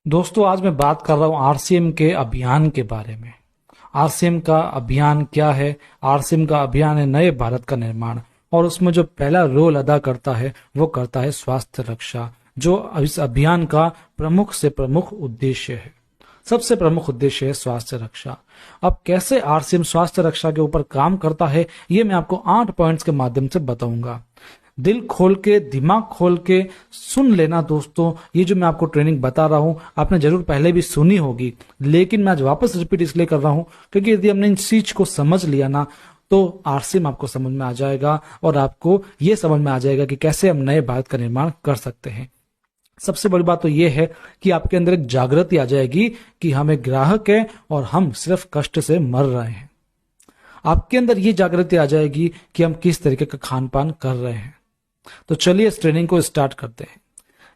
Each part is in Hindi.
दोस्तों आज मैं बात कर रहा हूँ आरसीएम के अभियान के बारे में। आरसीएम का अभियान क्या है? आरसीएम का अभियान है नए भारत का निर्माण, और उसमें जो पहला रोल अदा करता है वो करता है स्वास्थ्य रक्षा, जो इस अभियान का प्रमुख से प्रमुख उद्देश्य है। सबसे प्रमुख उद्देश्य है स्वास्थ्य रक्षा। अब कैसे आरसीएम स्वास्थ्य रक्षा के ऊपर काम करता है ये मैं आपको 8 पॉइंट्स के माध्यम से बताऊंगा। दिल खोल के, दिमाग खोल के सुन लेना दोस्तों। ये जो मैं आपको ट्रेनिंग बता रहा हूं आपने जरूर पहले भी सुनी होगी, लेकिन मैं आज वापस रिपीट इसलिए कर रहा हूं क्योंकि यदि हमने इन चीज को समझ लिया ना तो आरसीएम आपको समझ में आ जाएगा और आपको ये समझ में आ जाएगा कि कैसे हम नए भारत का निर्माण कर सकते हैं। सबसे बड़ी बात तो यह है कि आपके अंदर एक जागृति आ जाएगी कि हम एक ग्राहक है और हम सिर्फ कष्ट से मर रहे हैं। आपके अंदर ये जागृति आ जाएगी कि हम किस तरीके का खान पान कर रहे हैं। तो चलिए इस ट्रेनिंग को स्टार्ट करते हैं।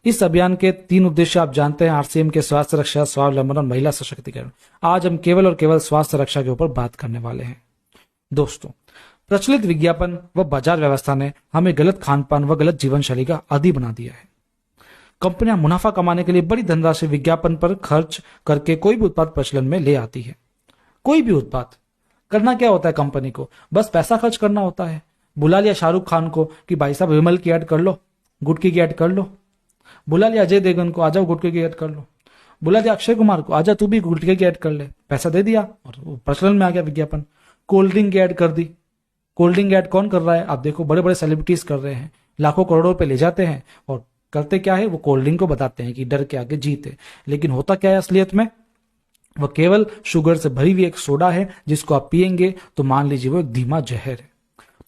इस अभियान के 3 उद्देश्य आप जानते हैं, आरसीएम के स्वास्थ्य रक्षा, स्वावलंबन और महिला सशक्तिकरण। आज हम केवल और केवल स्वास्थ्य रक्षा के ऊपर बात करने वाले हैं। दोस्तों, प्रचलित विज्ञापन व बाजार व्यवस्था ने हमें गलत खान पान व गलत जीवन शैली का आदी बना दिया है। कंपनियां मुनाफा कमाने के लिए बड़ी धनराशि विज्ञापन पर खर्च करके कोई भी उत्पाद प्रचलन में ले आती है। कोई भी उत्पाद करना क्या होता है कंपनी को? बस पैसा खर्च करना होता है। बुला लिया शाहरुख खान को कि भाई साहब विमल की ऐड कर लो, गुटकी की ऐड कर लो। बुला लिया अजय देवगन को, आ जाओ गुटके की ऐड कर लो। बुला दिया अक्षय कुमार को, आजा तू भी गुटके की ऐड कर ले। पैसा दे दिया और प्रचलन में आ गया विज्ञापन। कोल्ड ड्रिंक की ऐड कर दी। कोल्ड ड्रिंक ऐड कौन कर रहा है? आप देखो बड़े बड़े सेलिब्रिटीज कर रहे हैं, लाखों करोड़ों रुपए ले जाते हैं और करते क्या है, वो कोल्ड ड्रिंक को बताते हैं कि डर के आगे जीत है। लेकिन होता क्या है असलियत में? वो केवल शुगर से भरी हुई एक सोडा है जिसको आप पिएंगे तो मान लीजिए वो एक धीमा जहर है।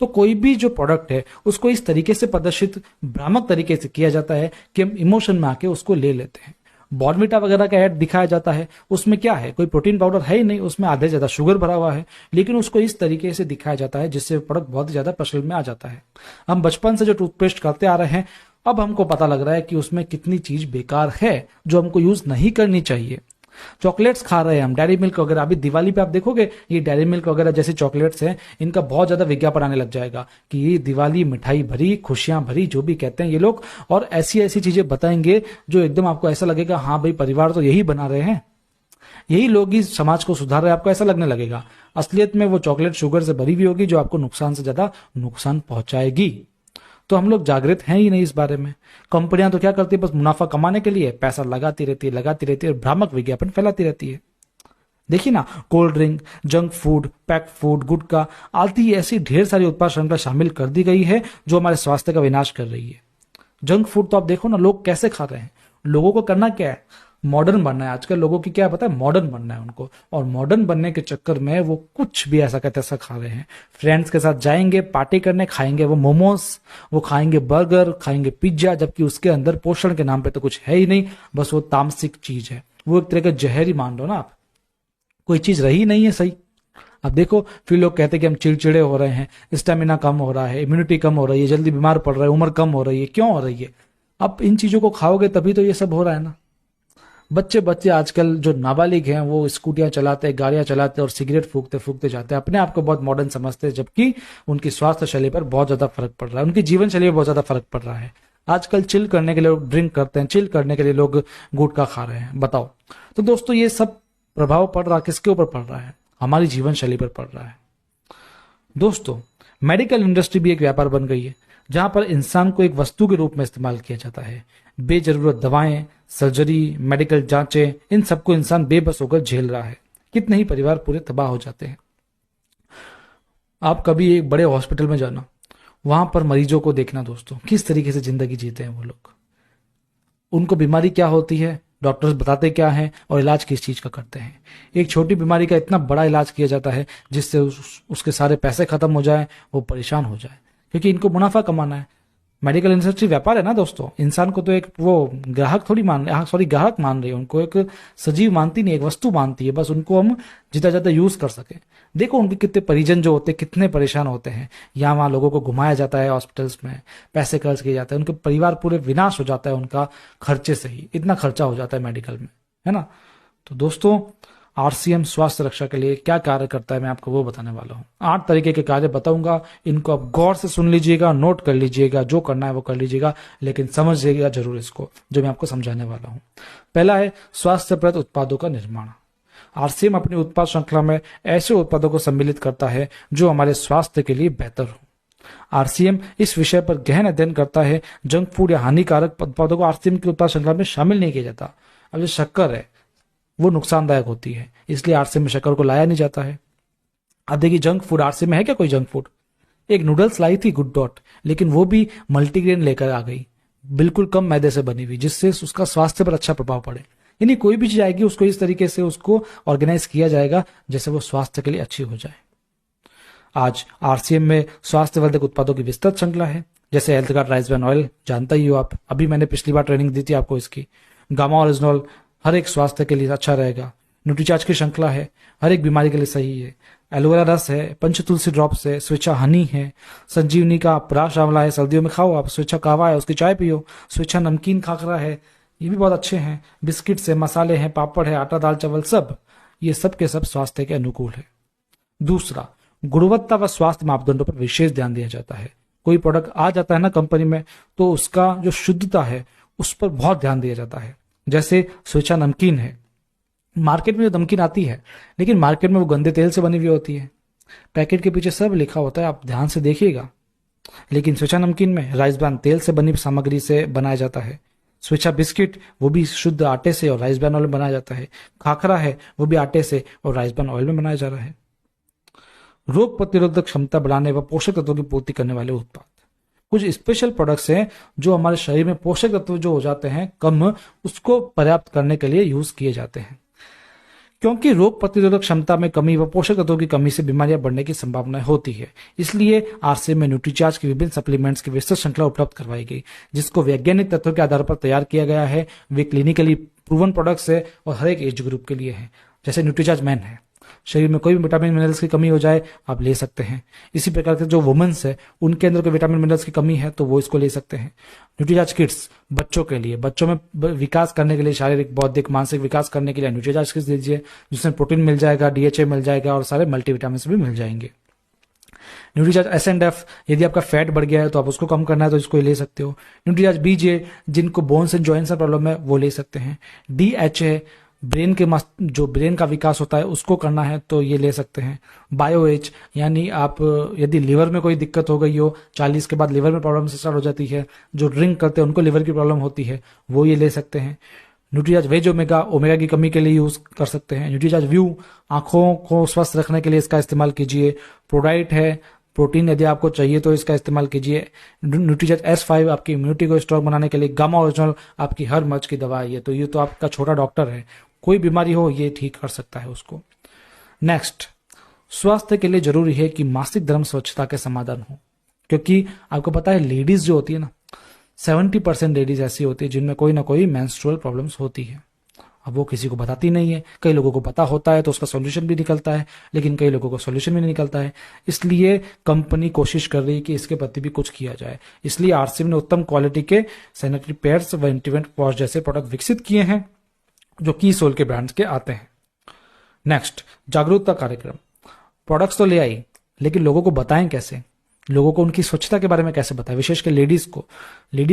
तो कोई भी जो प्रोडक्ट है उसको इस तरीके से प्रदर्शित भ्रामक तरीके से किया जाता है कि हम इमोशन में आके उसको ले लेते हैं। बॉर्नविटा वगैरह का ऐड दिखाया जाता है, उसमें क्या है, कोई प्रोटीन पाउडर है ही नहीं, उसमें आधे ज्यादा शुगर भरा हुआ है, लेकिन उसको इस तरीके से दिखाया जाता है जिससे प्रोडक्ट बहुत ज्यादा प्रचलन में आ जाता है। हम बचपन से जो टूथपेस्ट करते आ रहे हैं, अब हमको पता लग रहा है कि उसमें कितनी चीज बेकार है जो हमको यूज नहीं करनी चाहिए। चॉकलेट्स खा रहे हैं हम, डेयरी मिल्क वगैरह। अभी दिवाली पे आप देखोगे ये डेयरी मिल्क वगैरह जैसे चॉकलेट्स हैं, इनका बहुत ज्यादा विज्ञापन आने लग जाएगा कि ये दिवाली मिठाई भरी, खुशियां भरी, जो भी कहते हैं ये लोग, और ऐसी ऐसी चीजें बताएंगे जो एकदम आपको ऐसा लगेगा हाँ भाई परिवार तो यही बना रहे हैं, यही लोग ही समाज को सुधार रहे हैं, आपको ऐसा लगने लगेगा। असलियत में वो चॉकलेट शुगर से भरी हुई होगी जो आपको नुकसान से ज्यादा नुकसान पहुंचाएगी। तो हम लोग जागृत हैं ही नहीं इस बारे में। कंपनियां तो क्या करती है, बस मुनाफा कमाने के लिए पैसा लगाती रहती है और भ्रामक विज्ञापन फैलाती रहती है। देखिए ना, cold drink, junk food, pack food, गुटखा आदि ऐसी ढेर सारी उत्पाद श्रृंखला शामिल कर दी गई है जो हमारे स्वास्थ्य का विनाश कर रही है। जंक फूड तो आप देखो ना लोग कैसे खा रहे हैं। लोगों को करना क्या है, मॉडर्न बनना है। आजकल लोगों की क्या पता है, मॉडर्न बनना है उनको, और मॉडर्न बनने के चक्कर में वो कुछ भी ऐसा कहते ऐसा खा रहे हैं। फ्रेंड्स के साथ जाएंगे पार्टी करने, खाएंगे वो मोमोज, वो खाएंगे बर्गर, खाएंगे पिज्जा, जबकि उसके अंदर पोषण के नाम पे तो कुछ है ही नहीं, बस वो तामसिक चीज है। वो एक तरह का जहर ही मान लो ना आप, कोई चीज रही नहीं है सही। अब देखो फिर लोग कहते हैं कि हम चिड़चिड़े हो रहे हैं, स्टेमिना कम हो रहा है, इम्यूनिटी कम हो रही है, जल्दी बीमार पड़ रहा है, उम्र कम हो रही है। क्यों हो रही है? अब इन चीजों को खाओगे तभी तो ये सब हो रहा है ना। बच्चे आजकल जो नाबालिग हैं वो स्कूटियां चलाते हैं, गाड़ियां चलाते हैं और सिगरेट फूकते फूकते जाते हैं, अपने आप को बहुत मॉडर्न समझते हैं, जबकि उनकी स्वास्थ्य शैली पर बहुत ज्यादा फर्क पड़ रहा है, उनकी जीवन शैली पर बहुत ज्यादा फर्क पड़ रहा है। आजकल चिल करने के लिए लोग ड्रिंक करते हैं, चिल करने के लिए लोग गुटखा खा रहे हैं। बताओ। तो दोस्तों ये सब प्रभाव पड़ रहा है किसके ऊपर पड़ रहा है? हमारी जीवन शैली पर पड़ रहा है। दोस्तों, मेडिकल इंडस्ट्री भी एक व्यापार बन गई है जहां पर इंसान को एक वस्तु के रूप में इस्तेमाल किया जाता है। बेजरूरत दवाएं, सर्जरी, मेडिकल जांचें, इन सबको इंसान बेबस होकर झेल रहा है। कितने ही परिवार पूरे तबाह हो जाते हैं। आप कभी एक बड़े हॉस्पिटल में जाना, वहां पर मरीजों को देखना दोस्तों, किस तरीके से जिंदगी जीते हैं वो लोग। उनको बीमारी क्या होती है, डॉक्टर्स बताते क्या हैं और इलाज किस चीज का करते हैं। एक छोटी बीमारी का इतना बड़ा इलाज किया जाता है जिससे उसके सारे पैसे खत्म हो जाए, वो परेशान हो जाए, क्योंकि इनको मुनाफा कमाना है। मेडिकल इंडस्ट्री व्यापार है ना दोस्तों। इंसान को तो एक वो ग्राहक थोड़ी मान रहे, ग्राहक मान रही है, उनको एक सजीव मानती नहीं, एक वस्तु मानती है, बस उनको हम जितना ज्यादा यूज कर सके। देखो उनके कितने परिजन जो होते हैं कितने परेशान होते हैं। यहाँ वहां लोगों को घुमाया जाता है हॉस्पिटल्स में, पैसे खर्च किए जाते हैं, उनके परिवार पूरे विनाश हो जाता है उनका खर्चे से ही, इतना खर्चा हो जाता है मेडिकल में, है ना। तो दोस्तों आरसीएम स्वास्थ्य रक्षा के लिए क्या कार्य करता है, मैं आपको वो बताने वाला हूँ। 8 तरीके के कार्य बताऊंगा, इनको आप गौर से सुन लीजिएगा, नोट कर लीजिएगा, जो करना है वो कर लीजिएगा, लेकिन समझिएगा जरूर इसको जो मैं आपको समझाने वाला हूँ। पहला है स्वास्थ्यप्रद उत्पादों का निर्माण। आरसीएम अपनी उत्पाद श्रृंखला में ऐसे उत्पादों को सम्मिलित करता है जो हमारे स्वास्थ्य के लिए बेहतर हो। आरसीएम इस विषय पर गहन अध्ययन करता है। जंक फूड या हानिकारक उत्पादों को आरसीएम की उत्पाद श्रृंखला में शामिल नहीं किया जाता। अब जो शक्कर है वो नुकसानदायक होती है, इसलिए आरसीएम में शक्कर को लाया नहीं जाता है। अब देखिए जंक फूड, आरसीएम में है क्या कोई जंक फूड? एक नूडल्स लाई थी गुड डॉट, लेकिन वो भी मल्टीग्रेन लेकर आ गई, बिल्कुल कम मैदे से बनी हुई, जिससे उसका स्वास्थ्य पर अच्छा प्रभाव पड़े। यानी कोई भी चीज आएगी उसको इस तरीके से उसको ऑर्गेनाइज किया जाएगा जैसे वो स्वास्थ्य के लिए अच्छी हो जाए। आज आरसीएम में स्वास्थ्यवर्धक उत्पादों की विस्तृत श्रृंखला है, जैसे health guard rice bran oil, जानता ही हो आप, अभी मैंने पिछली बार ट्रेनिंग दी थी आपको इसकी। गामा ओरिजिनल हर एक स्वास्थ्य के लिए अच्छा रहेगा। न्यूट्रीचार्ज की श्रृंखला है, हर एक बीमारी के लिए सही है। एलोवेरा रस है, पंचतुलसी ड्रॉप्स है, स्वेच्छा हनी है, संजीवनी का प्राश आंवला है, सर्दियों में खाओ आप। स्वेच्छा कहवा है, उसकी चाय पियो। स्वेच्छा नमकीन खाखरा है, ये भी बहुत अच्छे हैं। बिस्किट्स है, मसाले हैं, पापड़ है, आटा दाल चावल, सब ये सब के सब स्वास्थ्य के अनुकूल है। दूसरा, गुणवत्ता व स्वास्थ्य मापदंडों पर विशेष ध्यान दिया जाता है। कोई प्रोडक्ट आ जाता है ना कंपनी में, तो उसका जो शुद्धता है उस पर बहुत ध्यान दिया जाता है। जैसे स्वेच्छा नमकीन है, मार्केट में जो नमकीन आती है, लेकिन मार्केट में वो गंदे तेल से बनी हुई होती है, पैकेट के पीछे सब लिखा होता है, आप ध्यान से देखिएगा। लेकिन स्वेच्छा नमकीन में राइस ब्रान तेल से बनी सामग्री से बनाया जाता है। स्वेच्छा बिस्किट वो भी शुद्ध आटे से और राइस ब्रान ऑयल में बनाया जाता है। खाखरा है वो भी आटे से और राइस ब्रान ऑयल में बनाया जा रहा है। रोग प्रतिरोधक क्षमता बढ़ाने व पोषक तत्वों की पूर्ति करने वाले उत्पाद, कुछ स्पेशल प्रोडक्ट्स हैं जो हमारे शरीर में पोषक तत्व जो हो जाते हैं कम, उसको पर्याप्त करने के लिए यूज किए जाते हैं। क्योंकि रोग प्रतिरोधक क्षमता में कमी व पोषक तत्वों की कमी से बीमारियां बढ़ने की संभावना होती है, इसलिए आरसीएम में न्यूट्रीचार्ज की विभिन्न सप्लीमेंट्स की विस्तृत श्रृंखला उपलब्ध करवाई गई, जिसको वैज्ञानिक तथ्यों के आधार पर तैयार किया गया है। वे क्लिनिकली प्रूवन प्रोडक्ट्स है और हर एक एज ग्रुप के लिए है। जैसे न्यूट्रीचार्ज मैन है, शरीर में कोई भी विटामिन मिनरल्स की कमी हो जाए आप ले सकते हैं। इसी प्रकार से जो वुमेन्स है उनके अंदर कोई विटामिन मिनरल्स की कमी है तो वो इसको ले सकते हैं। न्यूट्रीचार्ज किड्स बच्चों के लिए, बच्चों में विकास करने के लिए, शारीरिक बौद्धिक मानसिक विकास करने के लिए न्यूट्रीचार्ज किड्स दीजिए, जिसमें प्रोटीन मिल जाएगा, डीएचए मिल जाएगा और सारे मल्टीविटामिन भी मिल जाएंगे। न्यूट्रीचार्ज एस&एफ, यदि आपका फैट बढ़ गया है तो आप उसको कम करना है तो इसको ले सकते हो। न्यूट्रीचार्ज बीजे, जिनको बोन्स एंड जॉइंट्स का प्रॉब्लम है वो ले सकते हैं। डीएचए, ब्रेन के जो ब्रेन का विकास होता है उसको करना है तो ये ले सकते हैं। बायोएच, यानी आप यदि लिवर में कोई दिक्कत हो गई हो, 40 के बाद लिवर में प्रॉब्लम स्टार्ट हो जाती है, जो ड्रिंक करते हैं उनको लिवर की प्रॉब्लम होती है, वो ये ले सकते हैं। न्यूट्रीचार्ज वेज ओमेगा, ओमेगा की कमी के लिए यूज कर सकते हैं। न्यूट्रीचार्ज व्यू, आंखों को स्वस्थ रखने के लिए इसका इस्तेमाल कीजिए। प्रोडाइट है, प्रोटीन यदि आपको चाहिए तो इसका इस्तेमाल कीजिए। न्यूट्रीचार्ज S5 आपकी इम्यूनिटी को स्ट्रॉन्ग बनाने के लिए। गामा ओरिजिनल आपकी हर मर्ज की दवा है, तो ये तो आपका छोटा डॉक्टर है, कोई बीमारी हो ये ठीक कर सकता है उसको। नेक्स्ट, स्वास्थ्य के लिए जरूरी है कि मासिक धर्म स्वच्छता के समाधान हो, क्योंकि आपको पता है लेडीज जो होती है ना, 70% लेडीज ऐसी होती है जिनमें कोई ना कोई मेंस्ट्रुअल प्रॉब्लम्स होती है। अब वो किसी को बताती नहीं है, कई लोगों को पता होता है तो उसका सॉल्यूशन भी निकलता है, लेकिन कई लोगों को सॉल्यूशन भी नहीं निकलता है। इसलिए कंपनी कोशिश कर रही है कि इसके प्रति भी कुछ किया जाए। इसलिए आरसीएम ने उत्तम क्वालिटी के सैनिटरी पैड्स व इंटीमेट वॉश जैसे प्रोडक्ट विकसित किए हैं जो की सोल के ब्रांड्स के आते हैं। नेक्स्ट, जागरूकता कार्यक्रम। प्रोडक्ट्स तो ले आई, लेकिन लोगों को बताएं कैसे, लोगों को उनकी स्वच्छता के बारे में कैसे बताएं, विशेषकर लेडीज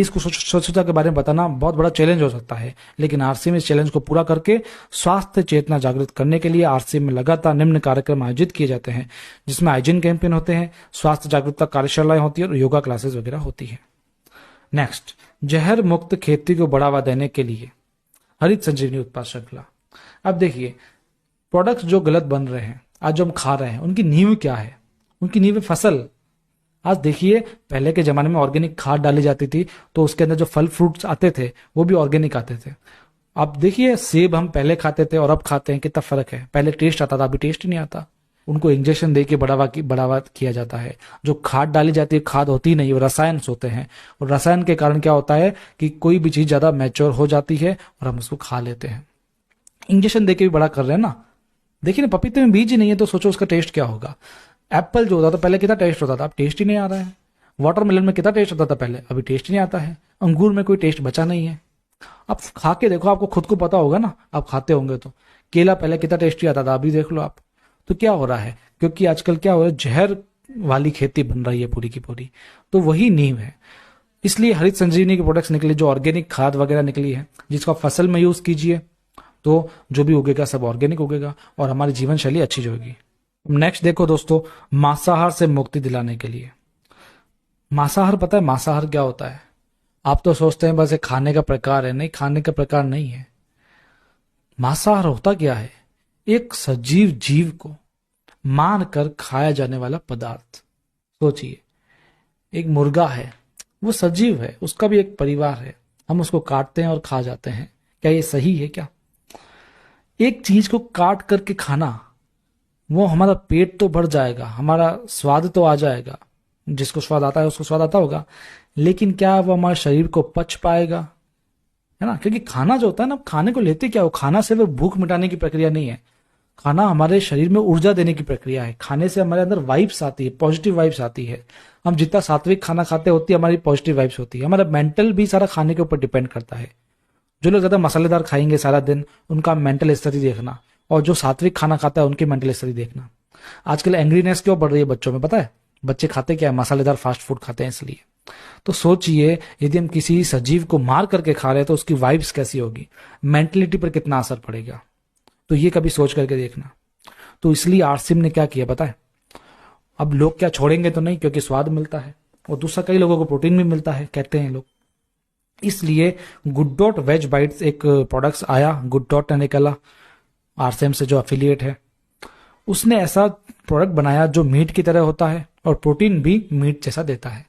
को स्वच्छता के बारे में बताना बहुत बड़ा चैलेंज हो सकता है। लेकिन आरसीएम इस चैलेंज को पूरा करके स्वास्थ्य चेतना जागृत करने के लिए आरसीएम में लगातार निम्न कार्यक्रम आयोजित किए जाते हैं, जिसमें हाइजीन कैंपेन होते हैं, स्वास्थ्य जागरूकता कार्यशालाएं होती है और योगा क्लासेस वगैरह होती है। नेक्स्ट, जहर मुक्त खेती को बढ़ावा देने के लिए हरित संजीवनी उत्पाद श्रृंखला। अब देखिए, प्रोडक्ट्स जो गलत बन रहे हैं, आज जो हम खा रहे हैं, उनकी नींव क्या है? उनकी नींव फसल। आज देखिए, पहले के जमाने में ऑर्गेनिक खाद डाली जाती थी तो उसके अंदर जो फल फ्रूट्स आते थे वो भी ऑर्गेनिक आते थे। अब देखिए, सेब हम पहले खाते थे और अब खाते हैं, कितना फर्क है। पहले टेस्ट आता था, अभी टेस्ट नहीं आता। उनको इंजेक्शन दे के बढ़ावा किया जाता है। जो खाद डाली जाती है, खाद होती नहीं, वो रसायन होते हैं, और रसायन के कारण क्या होता है कि कोई भी चीज ज्यादा मैच्योर हो जाती है और हम उसको खा लेते हैं। इंजेक्शन दे के भी बड़ा कर रहे हैं ना। देखिए ना, पपीते में बीज ही नहीं है तो सोचो उसका टेस्ट क्या होगा। एप्पल जो होता था पहले कितना टेस्ट होता था, अब टेस्ट ही नहीं आ रहा है। वाटरमेलन में कितना टेस्ट होता था पहले, अभी टेस्ट ही नहीं आता है। अंगूर में कोई टेस्ट बचा नहीं है। आप खा के देखो, आपको खुद को पता होगा ना, आप खाते होंगे तो केला पहले कितना टेस्टी आता था, अभी देख लो आप। तो क्या हो रहा है, क्योंकि आजकल क्या हो रहा है, जहर वाली खेती बन रही है पूरी की पूरी। तो वही नींव है। इसलिए हरित संजीवनी के प्रोडक्ट्स निकले, जो ऑर्गेनिक खाद वगैरह निकली है, जिसको आप फसल में यूज कीजिए तो जो भी उगेगा सब ऑर्गेनिक उगेगा और हमारी जीवन शैली अच्छी होगी। नेक्स्ट देखो दोस्तों, मांसाहार से मुक्ति दिलाने के लिए। मांसाहार, पता है मांसाहार क्या होता है? आप तो सोचते हैं बस एक खाने का प्रकार है, नहीं, खाने का प्रकार नहीं है। मांसाहार होता क्या है? एक सजीव जीव को मार कर खाया जाने वाला पदार्थ। सोचिए, एक मुर्गा है, वो सजीव है, उसका भी एक परिवार है, हम उसको काटते हैं और खा जाते हैं। क्या ये सही है क्या? एक चीज को काट करके खाना, वो हमारा पेट तो भर जाएगा, हमारा स्वाद तो आ जाएगा, जिसको स्वाद आता है उसको स्वाद आता होगा, लेकिन क्या वो हमारे शरीर को पच पाएगा? है ना, क्योंकि खाना जो होता है ना, खाने को लेते क्या हो, खाना सिर्फ भूख मिटाने की प्रक्रिया नहीं है। खाना हमारे शरीर में ऊर्जा देने की प्रक्रिया है। खाने से हमारे अंदर वाइब्स आती है, पॉजिटिव वाइब्स आती है। हम जितना सात्विक खाना खाते होती है, हमारी पॉजिटिव वाइब्स होती है। हमारा मेंटल भी सारा खाने के ऊपर डिपेंड करता है। जो लोग ज्यादा मसालेदार खाएंगे सारा दिन, उनका मेंटल स्थिति देखना, और जो सात्विक खाना खाता है उनकी मेंटल स्थिति देखना। आजकल एंग्रीनेस क्यों बढ़ रही है बच्चों में, पता है? बच्चे खाते क्या है? मसालेदार फास्ट फूड खाते हैं इसलिए। तो सोचिए, यदि हम किसी सजीव को मार करके खा रहे हैं तो उसकी वाइब्स कैसी होगी, मेंटलिटी पर कितना असर पड़ेगा। तो ये कभी सोच करके देखना। तो इसलिए आरसीएम ने क्या किया पता है? अब लोग क्या छोड़ेंगे तो नहीं, क्योंकि स्वाद मिलता है, और दूसरा कई लोगों को प्रोटीन भी मिलता है कहते हैं लोग। इसलिए गुड डॉट वेज बाइट्स एक प्रोडक्ट्स आया, गुड डॉट ने निकला, आरसीएम से जो एफिलिएट है, उसने ऐसा प्रोडक्ट बनाया जो मीट की तरह होता है और प्रोटीन भी मीट जैसा देता है।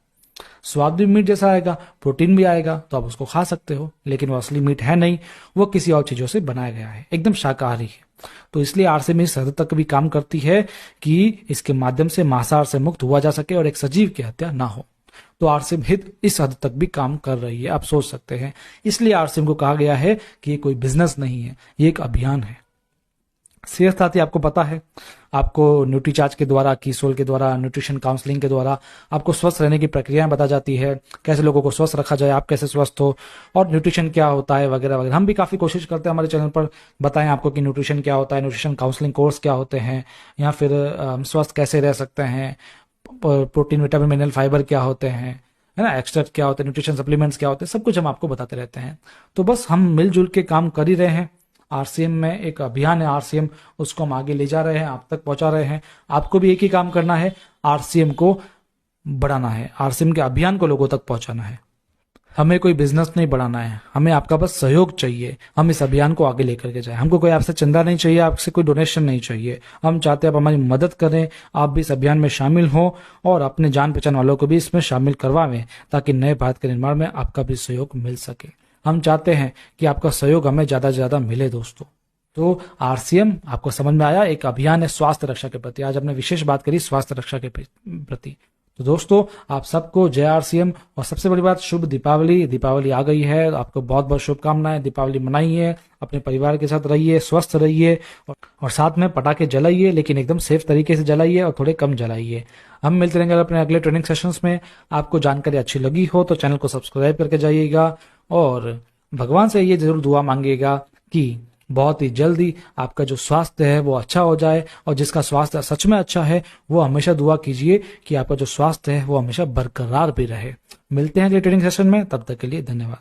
स्वाद भी मीट जैसा आएगा, प्रोटीन भी आएगा, तो आप उसको खा सकते हो, लेकिन वो असली मीट है नहीं, वो किसी और चीजों से बनाया गया है, एकदम शाकाहारी है। तो इसलिए आरसीएम इस हद तक भी काम करती है कि इसके माध्यम से मांसाहार से मुक्त हुआ जा सके और एक सजीव की हत्या ना हो। तो आरसीएम हित इस हद तक भी काम कर रही है, आप सोच सकते हैं। इसलिए आरसीएम को कहा गया है कि ये कोई बिजनेस नहीं है, ये एक अभियान है। सेहत साथी आपको पता है, आपको न्यूट्रीचार्ज के द्वारा, कीसोल के द्वारा, न्यूट्रिशन काउंसलिंग के द्वारा आपको स्वस्थ रहने की प्रक्रियाएं बता जाती है, कैसे लोगों को स्वस्थ रखा जाए, आप कैसे स्वस्थ हो, और न्यूट्रिशन क्या होता है वगैरह वगैरह। हम भी काफी कोशिश करते हैं हमारे चैनल पर बताएं आपको कि न्यूट्रिशन क्या होता है, न्यूट्रिशन काउंसलिंग कोर्स क्या होते हैं, या फिर स्वस्थ कैसे रह सकते हैं, प्रोटीन विटामिन मिनरल फाइबर क्या होते हैं, है ना, एक्सट्रैक्ट क्या होते हैं, न्यूट्रिशन सप्लीमेंट्स क्या होते हैं, सब कुछ हम आपको बताते रहते हैं। तो बस हम मिलजुल के काम कर ही रहे हैं। आरसीएम में एक अभियान है आरसीएम, उसको हम आगे ले जा रहे हैं, आप तक पहुंचा रहे हैं। आपको भी एक ही काम करना है, आरसीएम को बढ़ाना है, आरसीएम के अभियान को लोगों तक पहुंचाना है। हमें कोई बिजनेस नहीं बढ़ाना है, हमें आपका बस सहयोग चाहिए, हम इस अभियान को आगे लेकर के जाए। हमको कोई आपसे चंदा नहीं चाहिए, आपसे कोई डोनेशन नहीं चाहिए। हम चाहते हैं आप हमारी मदद करें, आप भी इस अभियान में शामिल हों और अपने जान पहचान वालों को भी इसमें शामिल करवावें, ताकि नए भारत के निर्माण में आपका भी सहयोग मिल सके। हम चाहते हैं कि आपका सहयोग हमें ज्यादा से ज्यादा मिले दोस्तों। तो आरसीएम आपको समझ में आया, एक अभियान है स्वास्थ्य रक्षा के प्रति। आज हमने विशेष बात करी स्वास्थ्य रक्षा के प्रति। तो दोस्तों, आप सबको जय आरसीएम, और सबसे बड़ी बात, शुभ दीपावली। दीपावली आ गई है, आपको बहुत बहुत शुभकामनाएं। दीपावली मनाइए, अपने परिवार के साथ रहिए, स्वस्थ रहिए, और साथ में पटाखे जलाइए, लेकिन एकदम सेफ तरीके से जलाइए और थोड़े कम जलाइए। हम मिलते रहेंगे अपने अगले ट्रेनिंग सेशंस में। आपको जानकारी अच्छी लगी हो तो चैनल को सब्सक्राइब करके जाइएगा, और भगवान से ये जरूर दुआ मांगिएगा कि बहुत ही जल्दी आपका जो स्वास्थ्य है वो अच्छा हो जाए, और जिसका स्वास्थ्य सच में अच्छा है वो हमेशा दुआ कीजिए कि आपका जो स्वास्थ्य है वो हमेशा बरकरार भी रहे। मिलते हैं अगले ट्रेनिंग सेशन में, तब तक के लिए धन्यवाद।